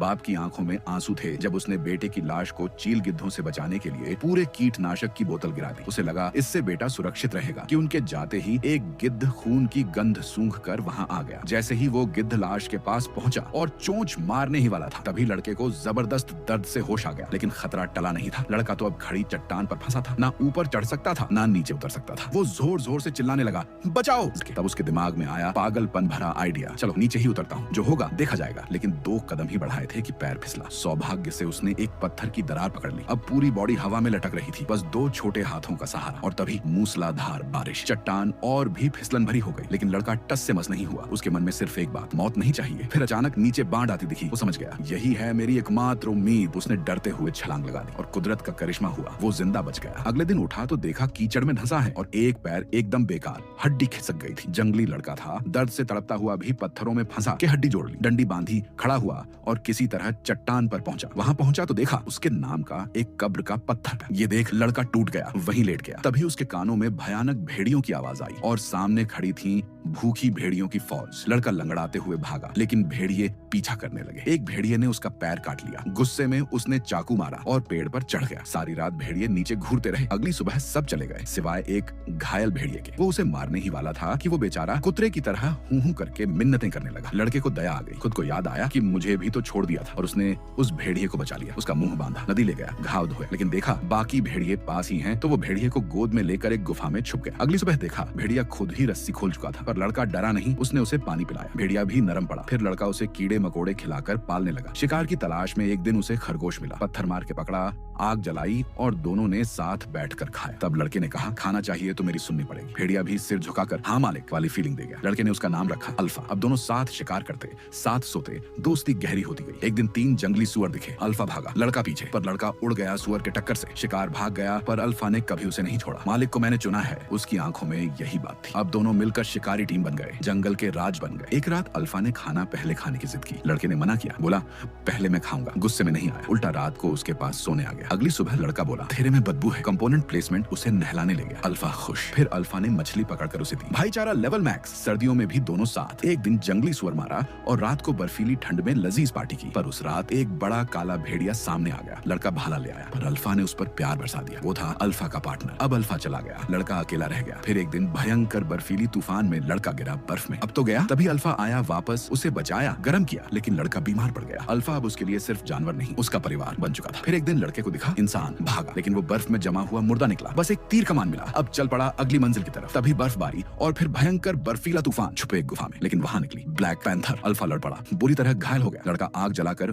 बाप की आंखों में आंसू थे जब उसने बेटे की लाश को चील गिद्धों से बचाने के लिए पूरे कीटनाशक की बोतल गिरा दी। उसे लगा इससे बेटा सुरक्षित रहेगा कि उनके जाते ही एक गिद्ध खून की गंध सूंघ कर वहां आ गया। जैसे ही वो गिद्ध लाश के पास पहुंचा और चोंच मारने ही वाला था, तभी लड़के को जबरदस्त दर्द से होश आ गया। लेकिन खतरा टला नहीं था। लड़का तो अब खड़ी चट्टान पर फंसा था, ना ऊपर चढ़ सकता था ना नीचे उतर सकता था। वो जोर जोर से चिल्लाने लगा, बचाओ। तब उसके दिमाग में आया पागलपन भरा आइडिया, चलो नीचे ही उतरता हूँ, जो होगा देखा जाएगा। लेकिन 2 कदम ही बढ़ाए थे कि पैर फिसला। सौभाग्य से उसने एक पत्थर की दरार पकड़ ली। अब पूरी बॉडी हवा में लटक रही थी, बस 2 छोटे हाथों का सहारा। और तभी मूसलाधार बारिश, चट्टान और भी फिसलन भरी हो गई। लेकिन लड़का टस से मस नहीं हुआ। उसके मन में सिर्फ एक बात, मौत नहीं चाहिए। फिर अचानक नीचे बाढ़ आती दिखी। वो समझ गया, यही है मेरी एकमात्र उम्मीद। उसने डरते हुए छलांग लगा दी और कुदरत का करिश्मा हुआ, वो जिंदा बच गया। अगले दिन उठा तो देखा कीचड़ में धंसा है और एक पैर एकदम बेकार, हड्डी खिसक गई थी। जंगली लड़का था, दर्द से तड़पता हुआ भी पत्थरों में फंसा के हड्डी जोड़ ली। डंडी बांधी खड़ा हुआ और किसी तरह चट्टान पर पहुंचा। वहां पहुंचा तो देखा उसके नाम का एक कब्र का पत्थर है। ये देख लड़का टूट गया, वहीं लेट गया। तभी उसके कानों में भयानक भेड़ियों की आवाज आई और सामने खड़ी थी भूखी भेड़ियों की फौज। लड़का लंगड़ाते हुए भागा, लेकिन भेड़िए पीछा करने लगे। एक भेड़िए ने उसका पैर काट लिया। गुस्से में उसने चाकू मारा और पेड़ पर चढ़ गया। सारी रात भेड़िए नीचे घूरते रहे। अगली सुबह सब चले गए सिवाय एक घायल भेड़िए के। वो उसे मारने ही वाला था कि वो बेचारा कुतरे की तरह हूं हूं करके मिन्नतें करने लगा। लड़के को दया आ गई। खुद को याद आया कि मुझे भी तो छोड़ दिया था, और उसने उस भेड़िए को बचा लिया। उसका मुंह बांधा, नदी ले गया, घाव धोए। लेकिन देखा बाकी भेड़िए पास ही हैं, तो वो भेड़िए को गोद में लेकर एक गुफा में छुप गया। अगली सुबह देखा भेड़िया खुद ही रस्सी खोल चुका था, पर लड़का डरा नहीं। उसने उसे पानी पिलाया। भेड़िया भी नरम पड़ा। फिर लड़का उसे कीड़े मकोड़े खिलाकर पालने लगा। शिकार की तलाश में एक दिन उसे खरगोश मिला। पत्थर मार के पकड़ा, आग जलाई और दोनों ने साथ बैठकर खाया। तब लड़के ने कहा, खाना चाहिए तो मेरी सुननी पड़ेगी। भेड़िया भी सिर झुकाकर हाँ मालिक वाली फीलिंग दे गया। लड़के ने उसका नाम रखा अल्फा। अब दोनों साथ शिकार करते, साथ सोते, दोस्ती गहरी होती गई। एक दिन 3 जंगली सुअर दिखे। अल्फा भागा, लड़का पीछे, पर लड़का उड़ गया सुअर के टक्कर से। शिकार भाग गया, पर अल्फा ने कभी उसे नहीं छोड़ा। मालिक को मैंने चुना है, उसकी आंखों में यही बात थी। अब दोनों मिलकर शिकारी टीम बन गए, जंगल के राज बन गए। एक रात अल्फा ने खाना पहले खाने की जिद की। लड़के ने मना किया, बोला पहले मैं खाऊंगा। गुस्से में नहीं आया, उल्टा रात को उसके पास सोने आ गया। अगली सुबह लड़का बोला, तेरे में बदबू है। कंपोनेंट प्लेसमेंट उसे नहलाने ले गया। अल्फा खुश। फिर अल्फा ने मछली पकड़कर उसे दी। भाईचारा लेवल मैक्स। सर्दियों में भी दोनों साथ। एक दिन जंगली सुअर मारा और रात को बर्फीली ठंड में लजीज पार्टी की। पर उस रात एक बड़ा काला भेड़िया सामने आ गया। लड़का भाला ले आया, पर अल्फा ने उस पर प्यार बरसा दिया। वो था अल्फा का पार्टनर। अब अल्फा चला गया, लड़का अकेला रह गया। फिर एक दिन भयंकर बर्फीली तूफान में लड़का गिरा बर्फ में। अब तो गया। तभी अल्फा आया वापस, उसे बचाया, गर्म किया, लेकिन लड़का बीमार पड़ गया। अल्फा अब उसके लिए सिर्फ जानवर नहीं, उसका परिवार बन चुका था। फिर एक दिन लड़के को दिखा इंसान। भागा, लेकिन वो बर्फ में जमा हुआ मुर्दा निकला। बस एक तीर कमान मिला। अब चल पड़ा अगली मंजिल की तरफ। तभी बर्फबारी और फिर भयंकर बर्फीला तूफान। छुपे एक गुफा में, लेकिन वहां निकली ब्लैक पैंथर। अल्फा लड़ पड़ा, बुरी तरह घायल हो गया। लड़का आग जलाकर